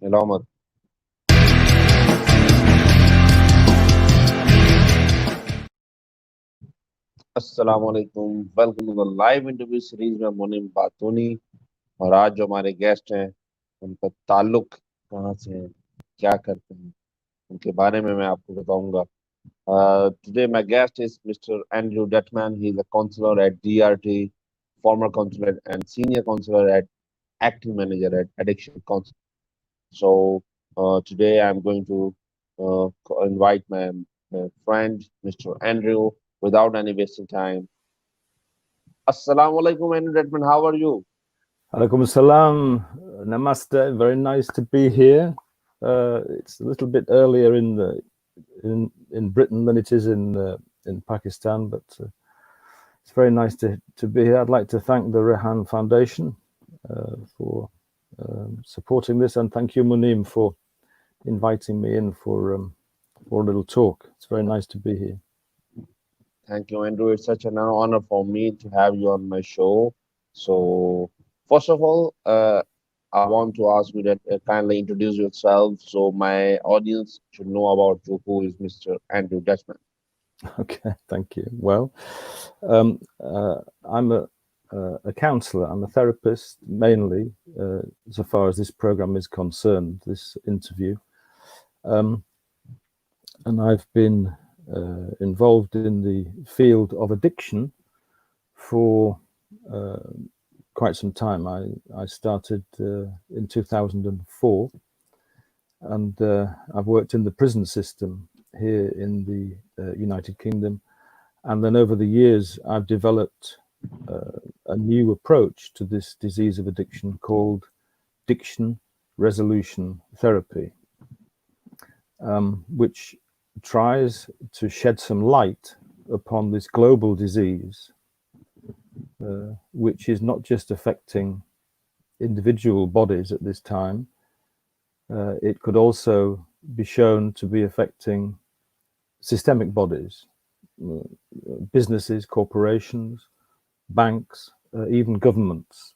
Hello, Ahmed. अस्सलाम वालेकुम। Welcome to the live interview series में मुनीम बातूनी। और आज जो हमारे गेस्ट हैं उनका ताल्लुक कहाँ से है, क्या करते हैं, उनके बारे में मैं आपको बताऊंगा। Today my guest is Mister Andrew Detman. He is a counsellor at DRT, former counselor and senior counselor at acting manager at addiction counsel. So today I'm going to invite my friend Mr. Andrew without any wasting time. Assalamu alaikum, Andrew Dettman. How are you? Alaikum salam, namaste. Very nice to be here. It's a little bit earlier in Britain than it is in Pakistan, but it's very nice to be here. I'd like to thank the Rehan Foundation for supporting this, and thank you, Muniem, for inviting me in for a little talk. It's very nice to be here. Thank you, Andrew. It's such an honor for me to have you on my show. So, first of all, I want to ask you that kindly introduce yourself so my audience should know about you. Who is Mr. Andrew Dettman? Okay, thank you. Well, I'm a counselor. I'm a therapist mainly, so far as this program is concerned, this interview. And I've been involved in the field of addiction for quite some time. I started in 2004, and I've worked in the prison system here in the United Kingdom, and then over the years I've developed a new approach to this disease of addiction called addiction resolution therapy, which tries to shed some light upon this global disease, which is not just affecting individual bodies at this time. It could also be shown to be affecting systemic bodies, businesses, corporations, banks, even governments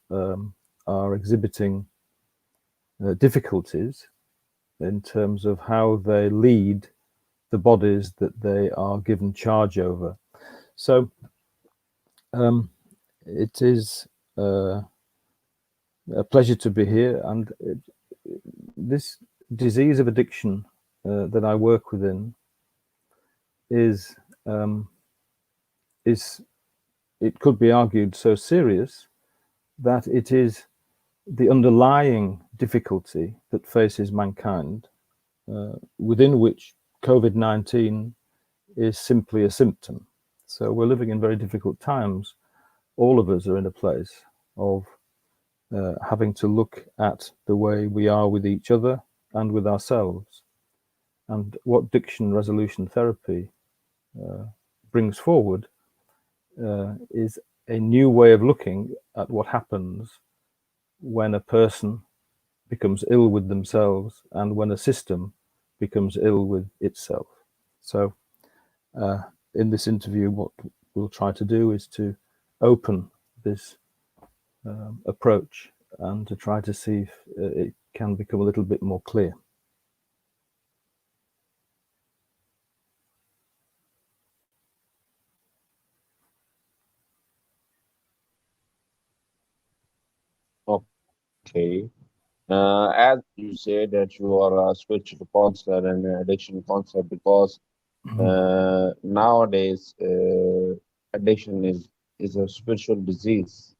are exhibiting difficulties in terms of how they lead the bodies that they are given charge over. So it is a pleasure to be here, and this disease of addiction that I work within is it could be argued so serious that it is the underlying difficulty that faces mankind, within which COVID-19 is simply a symptom. So we're living in very difficult times. All of us are in a place of having to look at the way we are with each other and with ourselves. And what addiction resolution therapy brings forward is a new way of looking at what happens when a person becomes ill with themselves and when a system becomes ill with itself. So in this interview, what we'll try to do is to open this approach and to try to see if it can become a little bit more clear. Okay. As you say that you are a spiritual counselor and an addiction counselor, because nowadays addiction is a spiritual disease.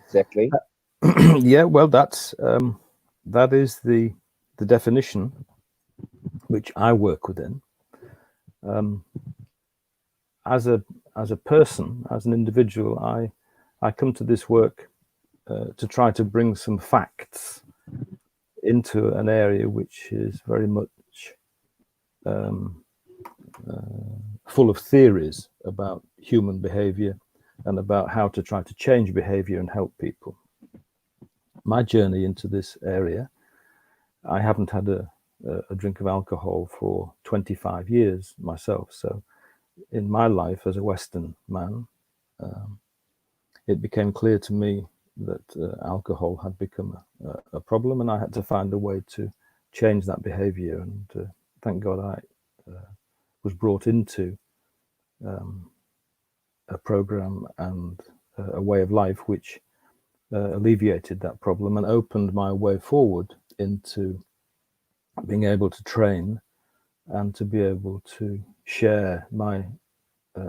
Exactly. Yeah, well, that is the definition which I work within. As a person, as an individual, I come to this work to try to bring some facts into an area which is very much full of theories about human behavior and about how to try to change behavior and help people. My journey into this area, I haven't had a drink of alcohol for 25 years myself. So in my life as a Western man, it became clear to me that alcohol had become a problem, and I had to find a way to change that behaviour. And thank God I was brought into a program and a way of life which alleviated that problem and opened my way forward into being able to train and to be able to share my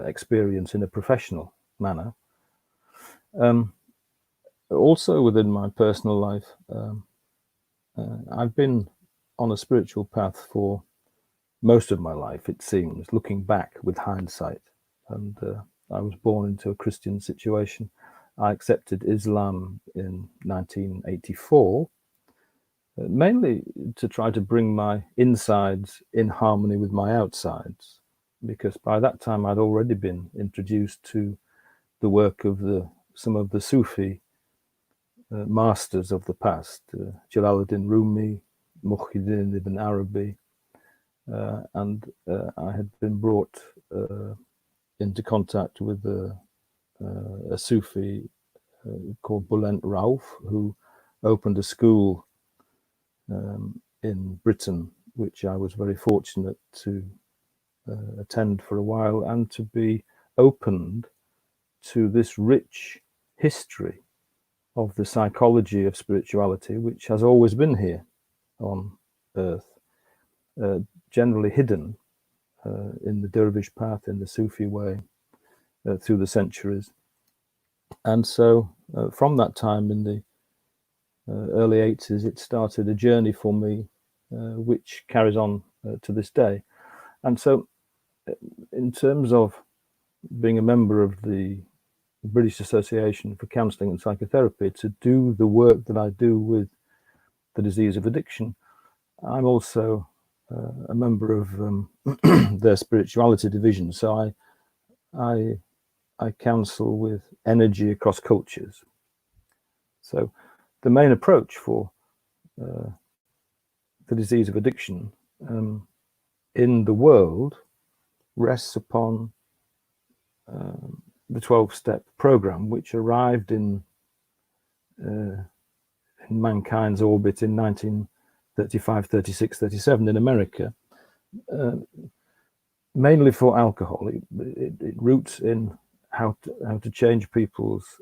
experience in a professional manner. Also within my personal life, I've been on a spiritual path for most of my life, it seems, looking back with hindsight. And I was born into a Christian situation. I accepted Islam in 1984, mainly to try to bring my insides in harmony with my outsides, because by that time I'd already been introduced to the work of some of the Sufi masters of the past, Jalaluddin Rumi, Muhyiddin ibn Arabi, and I had been brought into contact with a Sufi called Bulent Rauf, who opened a school in Britain, which I was very fortunate to attend for a while and to be opened to this rich history of the psychology of spirituality, which has always been here on earth, generally hidden in the dervish path, in the Sufi way, through the centuries. And so from that time in the early 80s, it started a journey for me, which carries on to this day. And so in terms of being a member of the British Association for Counselling and Psychotherapy, to do the work that I do with the disease of addiction, I'm also a member of their spirituality division. So I counsel with energy across cultures. So the main approach for the disease of addiction in the world rests upon the 12-step program, which arrived in mankind's orbit in 1935, 36, 37 in America, mainly for alcohol. It roots in how to change people's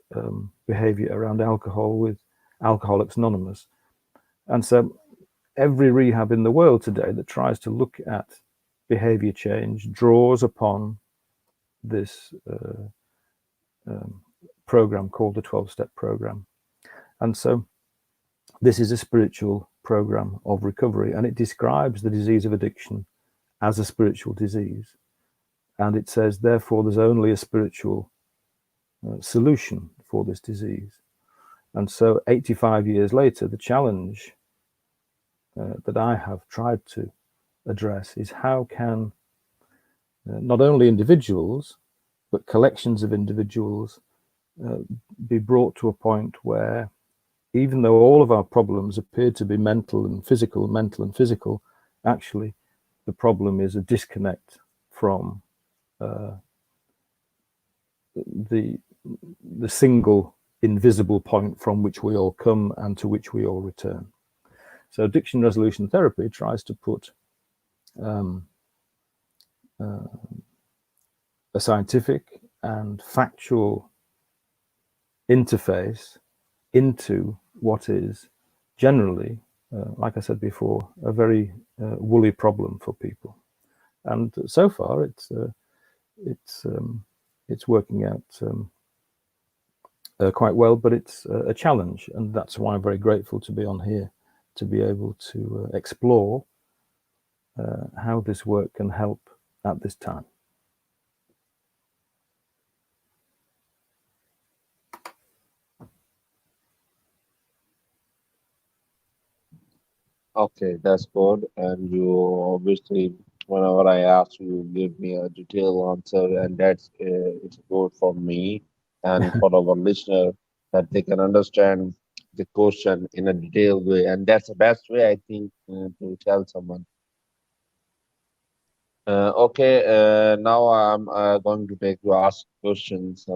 behavior around alcohol with Alcoholics Anonymous. And so every rehab in the world today that tries to look at behavior change draws upon this program called the 12-step program. And so this is a spiritual program of recovery, and it describes the disease of addiction as a spiritual disease. And it says, therefore, there's only a spiritual solution for this disease. And so 85 years later, the challenge that I have tried to address is how can not only individuals, but collections of individuals be brought to a point where, even though all of our problems appear to be mental and physical, actually the problem is a disconnect from the single invisible point from which we all come and to which we all return. So addiction resolution therapy tries to put a scientific and factual interface into what is generally, like I said before, a very woolly problem for people. And so far, it's working out quite well, but it's a challenge, and that's why I'm very grateful to be on here, to be able to explore how this work can help at this time. Okay, that's good. And you obviously, whenever I ask you, give me a detailed answer, and that's it's good for me and for our listener that they can understand the question in a detailed way, and that's the best way I think to tell someone. Okay, now I'm going to take you ask questions.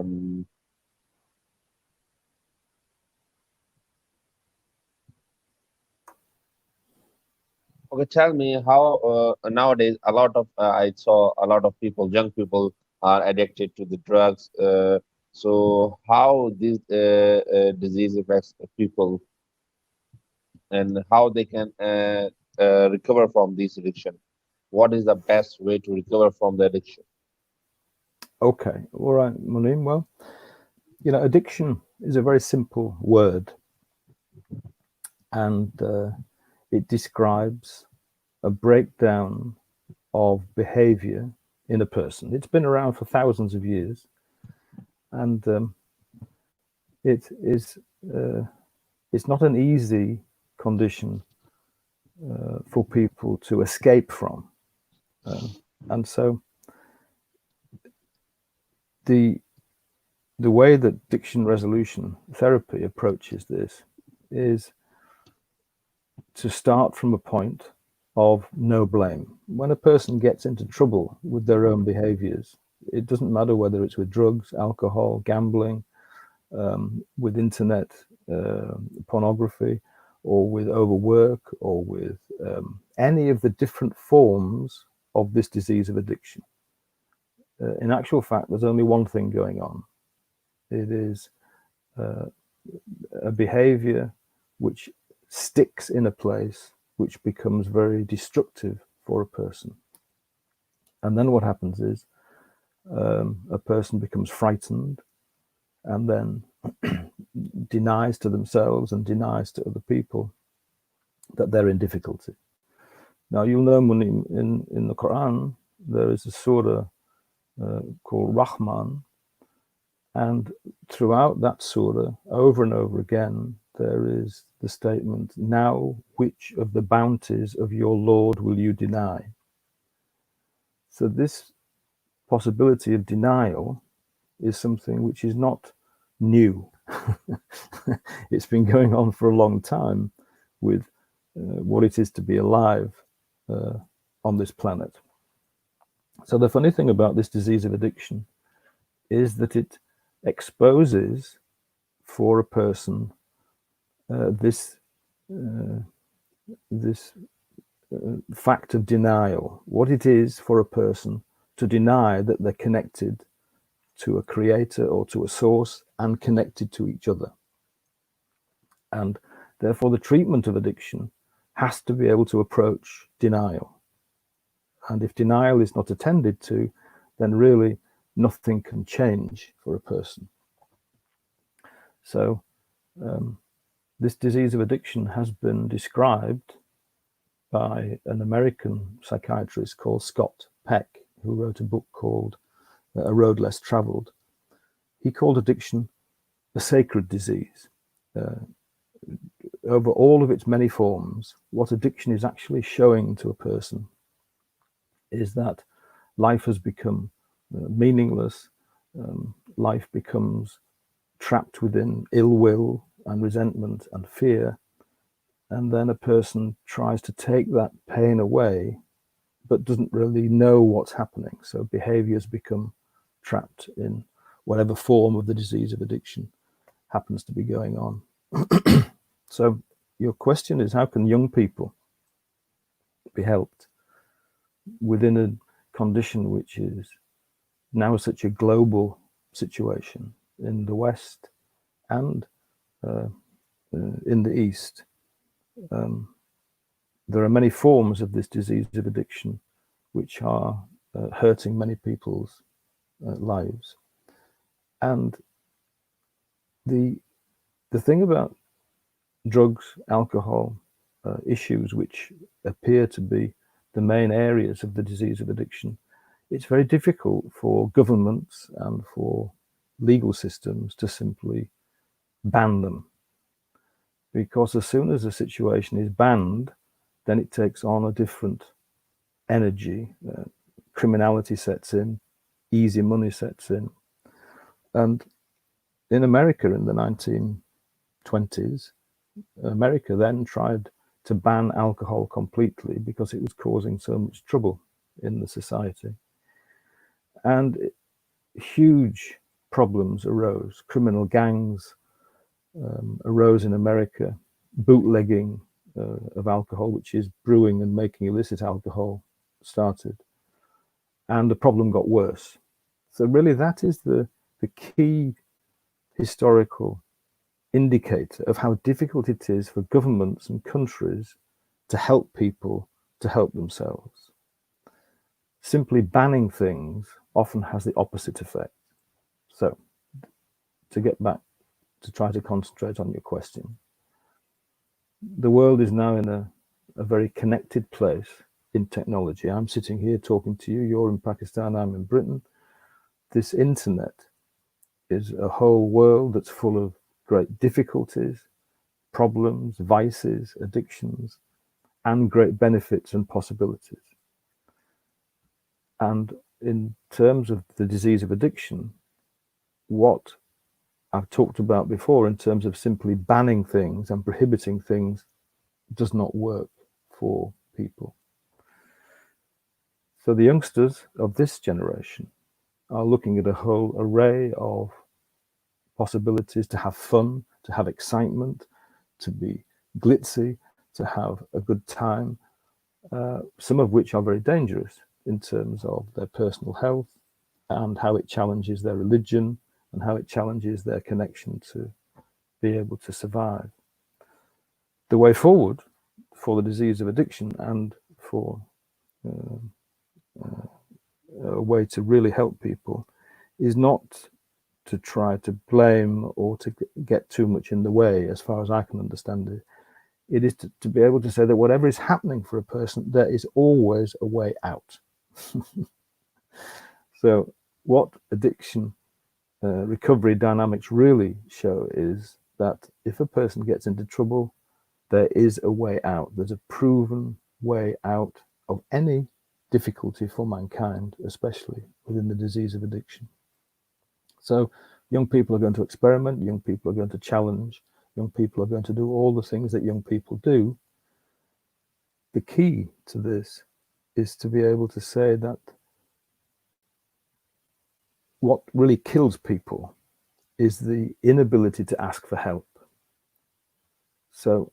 Okay, tell me how nowadays a lot of I saw a lot of people, young people, are addicted to the drugs. So how this disease affects the people and how they can recover from this addiction? What is the best way to recover from the addiction? Okay, all right, Muniem. Well, addiction is a very simple word, and it describes a breakdown of behavior in a person. It's been around for thousands of years, and it is it's not an easy condition for people to escape from. And so the way that addiction resolution therapy approaches this is to start from a point of no blame. When a person gets into trouble with their own behaviors, it doesn't matter whether it's with drugs, alcohol, gambling, with internet pornography, or with overwork, or with any of the different forms of this disease of addiction. In actual fact, there's only one thing going on. It is a behavior which sticks in a place, which becomes very destructive for a person. And then what happens is a person becomes frightened and then denies to themselves and denies to other people that they're in difficulty. Now, you'll know in the Quran, there is a surah called Rahman, and throughout that surah, over and over again, there is the statement, now which of the bounties of your Lord will you deny? So this possibility of denial is something which is not new. It's been going on for a long time with what it is to be alive on this planet. So the funny thing about this disease of addiction is that it exposes for a person this fact of denial, what it is for a person to deny that they're connected to a creator or to a source and connected to each other. And therefore the treatment of addiction has to be able to approach denial. And if denial is not attended to, then really nothing can change for a person. So this disease of addiction has been described by an American psychiatrist called Scott Peck, who wrote a book called A Road Less Traveled. He called addiction a sacred disease. Over all of its many forms, what addiction is actually showing to a person is that life has become meaningless, life becomes trapped within ill will and resentment and fear, and then a person tries to take that pain away but doesn't really know what's happening. So behaviors become trapped in whatever form of the disease of addiction happens to be going on. So your question is, how can young people be helped within a condition which is now such a global situation in the West and in the East? There are many forms of this disease of addiction which are hurting many people's lives. And the thing about drugs, alcohol, issues which appear to be the main areas of the disease of addiction, it's very difficult for governments and for legal systems to simply ban them. Because as soon as a situation is banned, then it takes on a different energy. Criminality sets in, easy money sets in. And in America in the 1920s, America then tried to ban alcohol completely because it was causing so much trouble in the society. And huge problems arose. Criminal gangs arose in America, bootlegging of alcohol, which is brewing and making illicit alcohol, started, and the problem got worse. So really, that is the key historical indicator of how difficult it is for governments and countries to help people to help themselves. Simply banning things often has the opposite effect. So, to get back to try to concentrate on your question, the world is now in a very connected place in technology. I'm sitting here talking to you, you're in Pakistan, I'm in Britain. This internet is a whole world that's full of great difficulties, problems, vices, addictions, and great benefits and possibilities. And in terms of the disease of addiction, what I've talked about before in terms of simply banning things and prohibiting things does not work for people. So the youngsters of this generation are looking at a whole array of possibilities to have fun, to have excitement, to be glitzy, to have a good time, some of which are very dangerous in terms of their personal health and how it challenges their religion and how it challenges their connection to be able to survive. The way forward for the disease of addiction and for a way to really help people is not to try to blame or to get too much in the way, as far as I can understand it. It is to be able to say that whatever is happening for a person, there is always a way out. So what addiction recovery dynamics really show is that if a person gets into trouble, there is a way out. There's a proven way out of any difficulty for mankind, especially within the disease of addiction. So young people are going to experiment, young people are going to challenge, young people are going to do all the things that young people do. The key to this is to be able to say that what really kills people is the inability to ask for help. So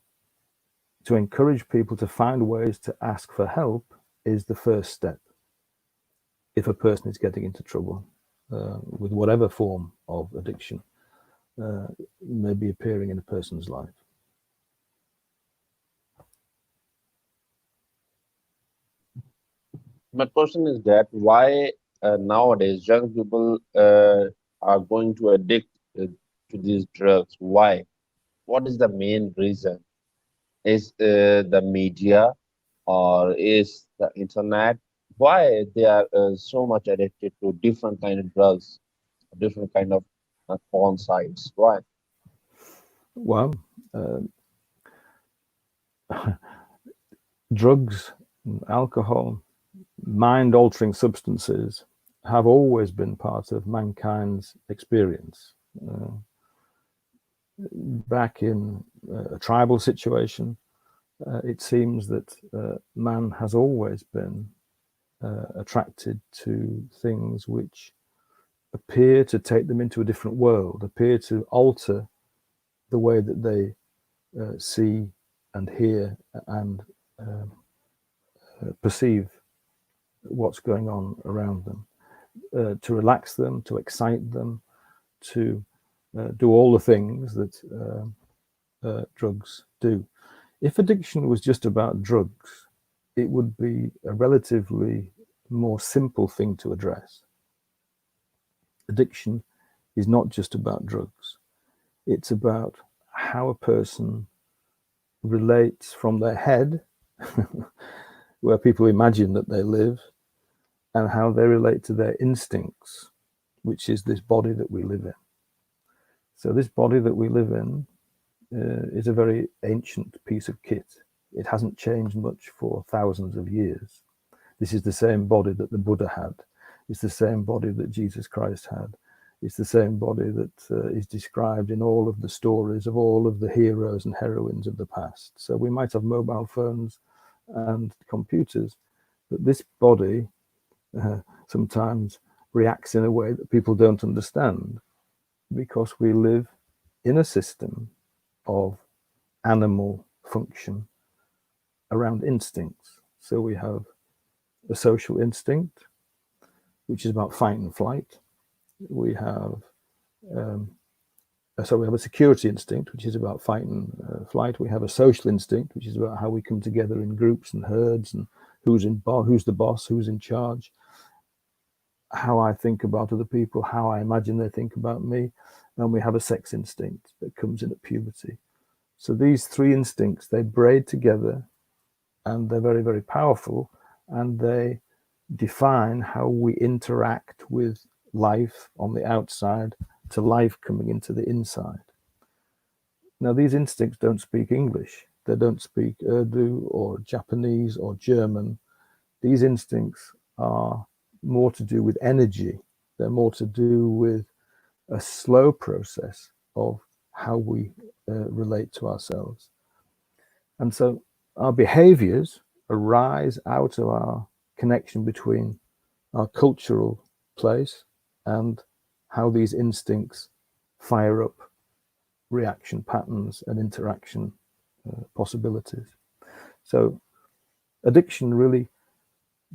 to encourage people to find ways to ask for help is the first step if a person is getting into trouble with whatever form of addiction may be appearing in a person's life. My question is that why nowadays young people are going to addict to these drugs? Why? What is the main reason? Is the media or is the internet? Why they are so much addicted to different kind of drugs, different kind of porn sites? Why? Well, drugs, alcohol, mind-altering substances have always been part of mankind's experience. Back in a tribal situation, it seems that man has always been attracted to things which appear to take them into a different world, appear to alter the way that they see and hear and perceive what's going on around them, to relax them, to excite them, to do all the things that drugs do. If addiction was just about drugs, it would be a relatively more simple thing to address. Addiction is not just about drugs. It's about how a person relates from their head, where people imagine that they live, and how they relate to their instincts, which is this body that we live in. So this body that we live in is a very ancient piece of kit. It hasn't changed much for thousands of years. This is the same body that the Buddha had. It's the same body that Jesus Christ had. It's the same body that is described in all of the stories of all of the heroes and heroines of the past. So we might have mobile phones and computers, but this body sometimes reacts in a way that people don't understand, because we live in a system of animal function around instincts. So we have a social instinct, which is about fight and flight. We have we have a security instinct, which is about fight and flight. We have a social instinct, which is about how we come together in groups and herds, and who's the boss, who's in charge, how I think about other people, how I imagine they think about me. And we have a sex instinct that comes in at puberty. So these three instincts, they braid together, and they're very, very powerful, and they define how we interact with life on the outside to life coming into the inside. Now, these instincts don't speak English. They don't speak Urdu or Japanese or German. These instincts are more to do with energy. They're more to do with a slow process of how we relate to ourselves. And so our behaviors arise out of our connection between our cultural place and how these instincts fire up reaction patterns and interaction possibilities. So addiction really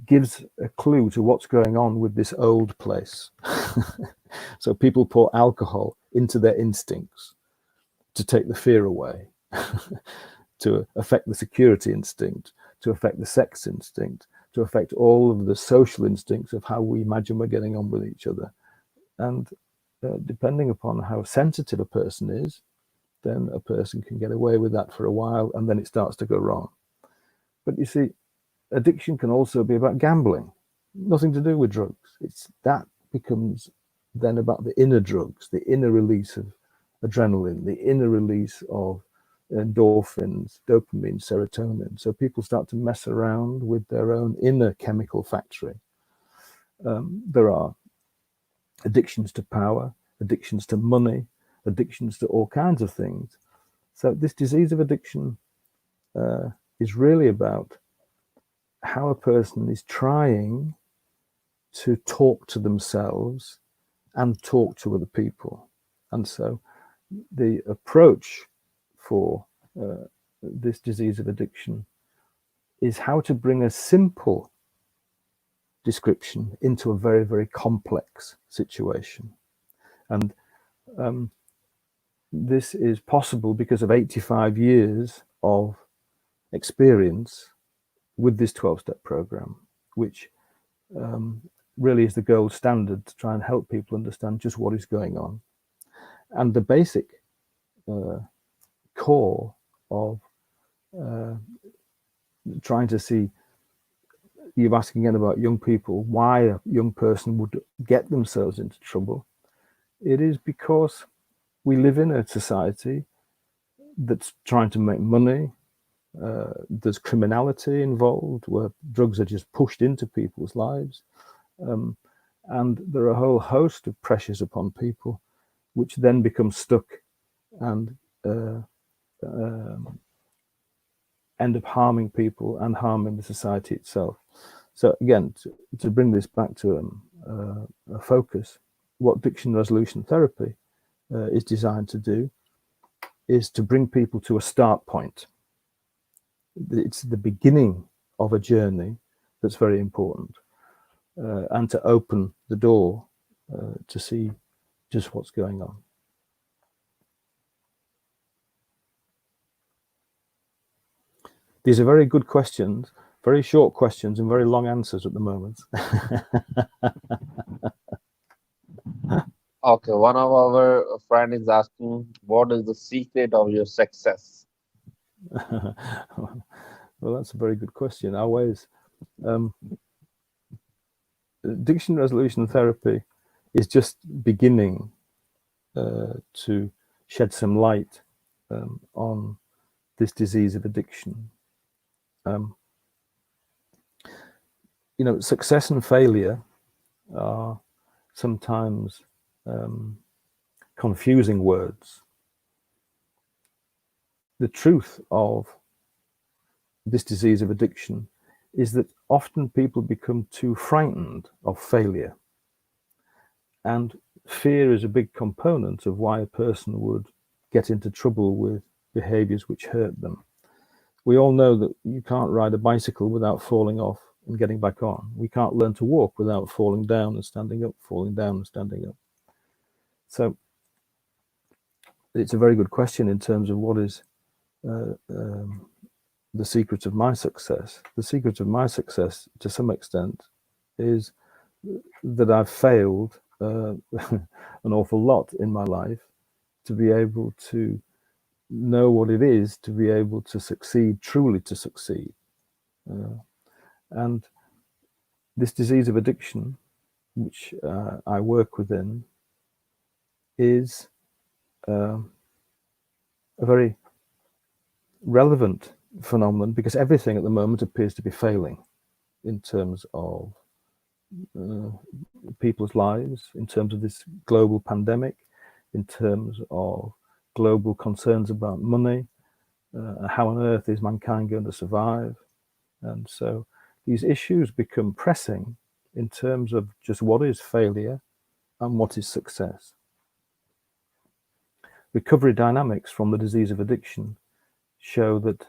gives a clue to what's going on with this old place. So people pour alcohol into their instincts to take the fear away, to affect the security instinct, to affect the sex instinct, to affect all of the social instincts of how we imagine we're getting on with each other. And depending upon how sensitive a person is, then a person can get away with that for a while, and then it starts to go wrong. But you see, addiction can also be about gambling, nothing to do with drugs. That becomes then about the inner drugs, the inner release of adrenaline, the inner release of endorphins, dopamine, serotonin. So people start to mess around with their own inner chemical factory. There are addictions to power, addictions to money, addictions to all kinds of things. So this disease of addiction is really about how a person is trying to talk to themselves and talk to other people. And so the approach for this disease of addiction is how to bring a simple description into a very, very complex situation. And this is possible because of 85 years of experience with this 12-step program, which really is the gold standard to try and help people understand just what is going on. And the basic core of trying to see, you're asking again about young people, why a young person would get themselves into trouble. It is because we live in a society that's trying to make money. There's criminality involved where drugs are just pushed into people's lives. And there are a whole host of pressures upon people which then become stuck and end up harming people and harming the society itself. So again, to bring this back to a focus, what addiction resolution therapy is designed to do is to bring people to a start point. It's the beginning of a journey that's very important, and to open the door to see just what's going on. These are very good questions, very short questions and very long answers at the moment. Okay, one of our friend is asking, what is the secret of your success? Well, that's a very good question. Always, addiction resolution therapy is just beginning to shed some light on this disease of addiction. You know, success and failure are sometimes confusing words. The truth of this disease of addiction is that often people become too frightened of failure. And fear is a big component of why a person would get into trouble with behaviors which hurt them. we all know that you can't ride a bicycle without falling off and getting back on. We can't learn to walk without falling down and standing up, falling down and standing up. So it's a very good question in terms of what is the secret of my success. The secret of my success, to some extent, is that I've failed an awful lot in my life to be able to know what it is to be able to succeed, truly to succeed. And this disease of addiction, which I work within, is a very relevant phenomenon, because everything at the moment appears to be failing in terms of people's lives, in terms of this global pandemic, in terms of global concerns about money, how on earth is mankind going to survive? And so these issues become pressing in terms of just what is failure and what is success. Recovery dynamics from the disease of addiction show that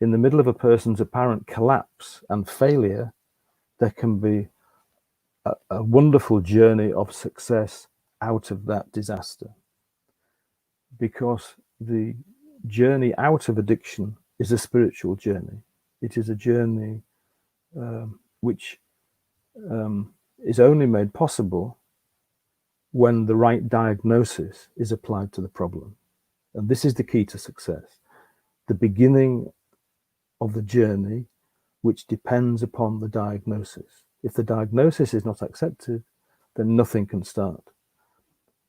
in the middle of a person's apparent collapse and failure, there can be a wonderful journey of success out of that disaster. Because the journey out of addiction is a spiritual journey. It is a journey which is only made possible when the right diagnosis is applied to the problem. And this is the key to success. The beginning of the journey, which depends upon the diagnosis. If the diagnosis is not accepted, then nothing can start.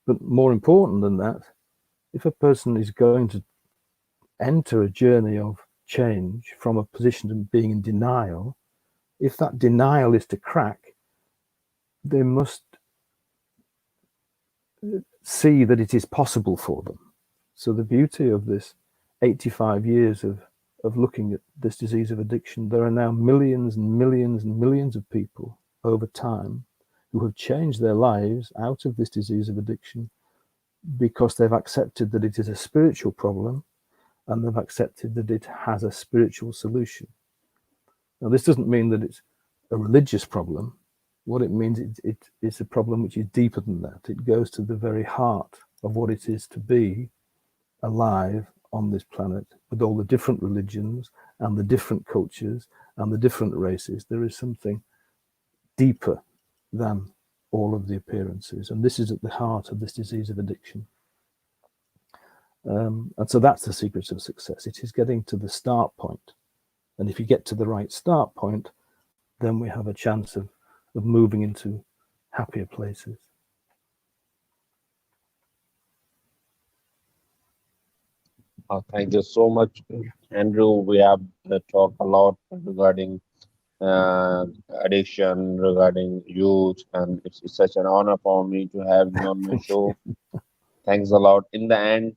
But more important than that, if a person is going to enter a journey of change from a position of being in denial, if that denial is to crack, they must see that it is possible for them. So the beauty of this 85 years of looking at this disease of addiction, there are now millions and millions and millions of people over time who have changed their lives out of this disease of addiction because they've accepted that it is a spiritual problem and they've accepted that it has a spiritual solution. Now, this doesn't mean that it's a religious problem. What it means, it's a problem which is deeper than that. It goes to the very heart of what it is to be alive on this planet with all the different religions and the different cultures and the different races. There is something deeper than all of the appearances. And this is at the heart of this disease of addiction. And so that's the secret of success. It is getting to the start point. And if you get to the right start point, then we have a chance of moving into happier places. Thank you so much, Andrew. We have talked a lot regarding addiction, regarding youth, and it's such an honor for me to have you on my show. Thanks a lot. In the end,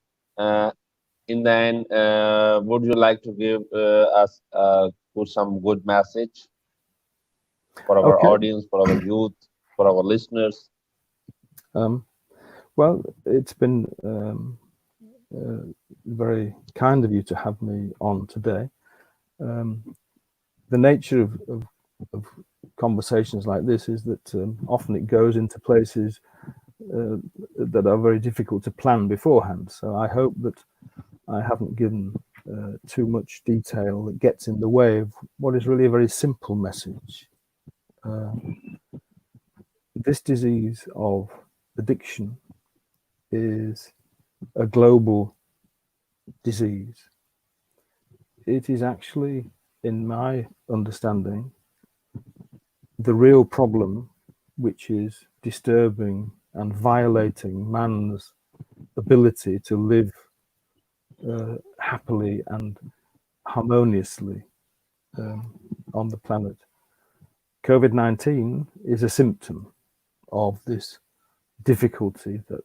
would you like to give us some good message for our audience, for our youth, for our listeners? Well, it's been very kind of you to have me on today. The nature of conversations like this is that often it goes into places that are very difficult to plan beforehand. So I hope that I haven't given too much detail that gets in the way of what is really a very simple message. This disease of addiction is a global disease. It is actually, in my understanding, the real problem which is disturbing and violating man's ability to live happily and harmoniously on the planet. COVID-19 is a symptom of this difficulty that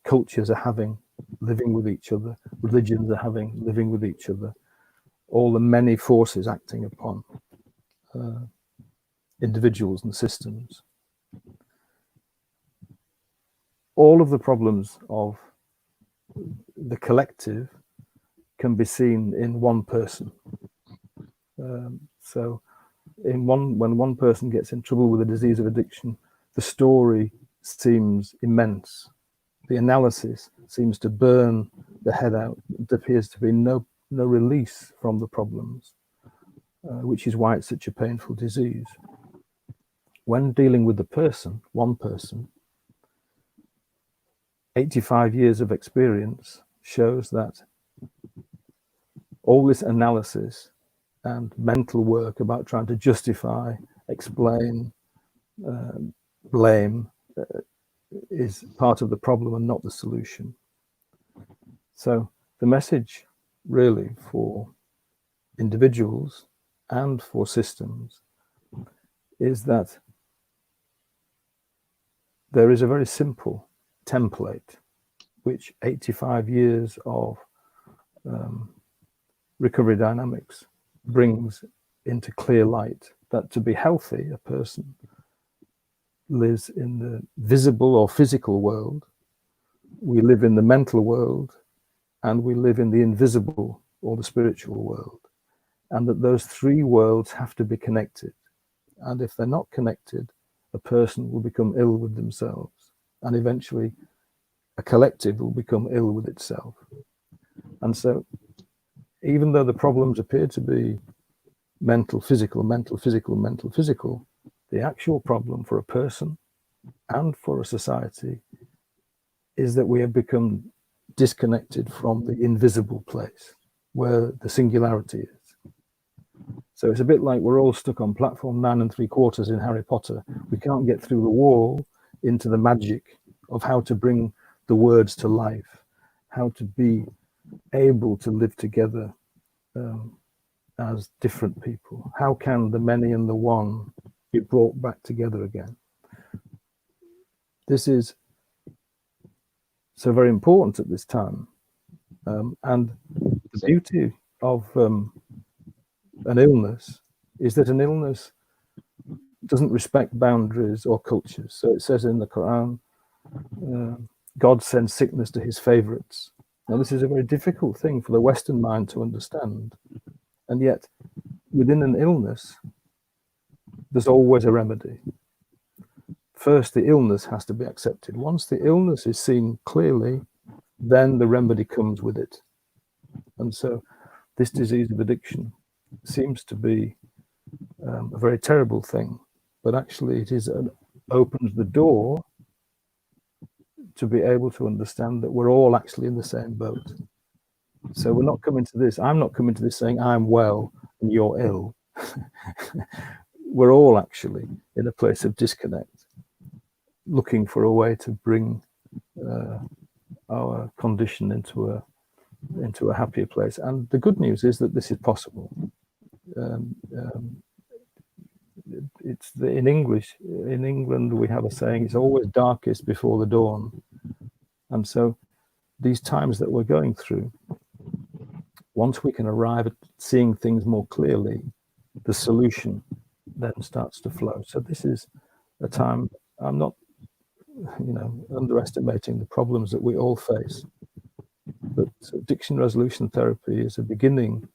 cultures are having living with each other, religions are having living with each other, all the many forces acting upon individuals and systems. All of the problems of the collective can be seen in one person. So when one person gets in trouble with a disease of addiction, the story seems immense. The analysis seems to burn the head out. There appears to be no release from the problems, which is why it's such a painful disease. When dealing with the person, one person, 85 years of experience shows that all this analysis and mental work about trying to justify, explain, blame is part of the problem and not the solution. So the message really for individuals and for systems is that there is a very simple template which 85 years of recovery dynamics brings into clear light, that to be healthy, a person lives in the visible or physical world, we live in the mental world, and we live in the invisible or the spiritual world, and that those three worlds have to be connected. And if they're not connected, a person will become ill with themselves, and eventually a collective will become ill with itself. And so even though the problems appear to be mental, physical, mental, physical, mental, physical, the actual problem for a person and for a society is that we have become disconnected from the invisible place where the singularity is. So it's a bit like we're all stuck on platform 9 3/4 in Harry Potter. We can't get through the wall into the magic of how to bring the words to life, how to be able to live together as different people. How can the many and the one be brought back together again? This is so very important at this time. And the beauty of an illness is that an illness doesn't respect boundaries or cultures. So it says in the Quran, God sends sickness to his favorites. Now, this is a very difficult thing for the Western mind to understand. And yet, within an illness, there's always a remedy. First, the illness has to be accepted. Once the illness is seen clearly, then the remedy comes with it. And so this disease of addiction seems to be a very terrible thing, but actually it opens the door to be able to understand that we're all actually in the same boat. So we're not coming to this, I'm not coming to this saying I'm well and you're ill. We're all actually in a place of disconnect, looking for a way to bring our condition into a happier place. And the good news is that this is possible. In English, in England, we have a saying, it's always darkest before the dawn. And so these times that we're going through, once we can arrive at seeing things more clearly, the solution then starts to flow. So this is a time, I'm not, underestimating the problems that we all face. But addiction resolution therapy is a beginning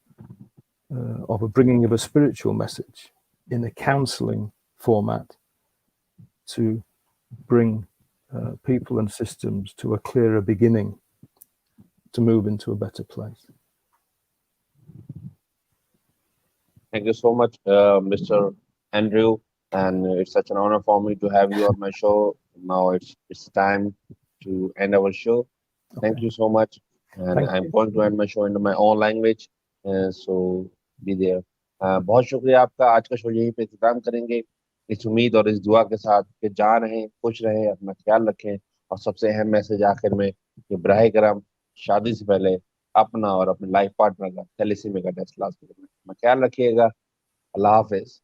of a bringing of a spiritual message in a counseling format to bring people and systems to a clearer beginning to move into a better place. Thank you so much, Mr. Andrew, and it's such an honor for me to have you on my show. Now it's time to end our show. Okay. Thank you so much, and I'm going to end my show in my own language, so be there. बहुत शुक्रिया आपका। आज का show यहीं पे इख्तिताम करेंगे इस उम्मीद और इस दुआ के साथ कि जान रहें, खुश रहें, अपना ख्याल रखें, और सबसे अहम मैसेज आखिर में कि बराए करम शादी से पहले अपना और अपने लाइफ पार्टनर का थैलेसीमिया का टेस्ट लाजमी करना। अपना ख्याल रखिएगा। अल्लाह हाफिज।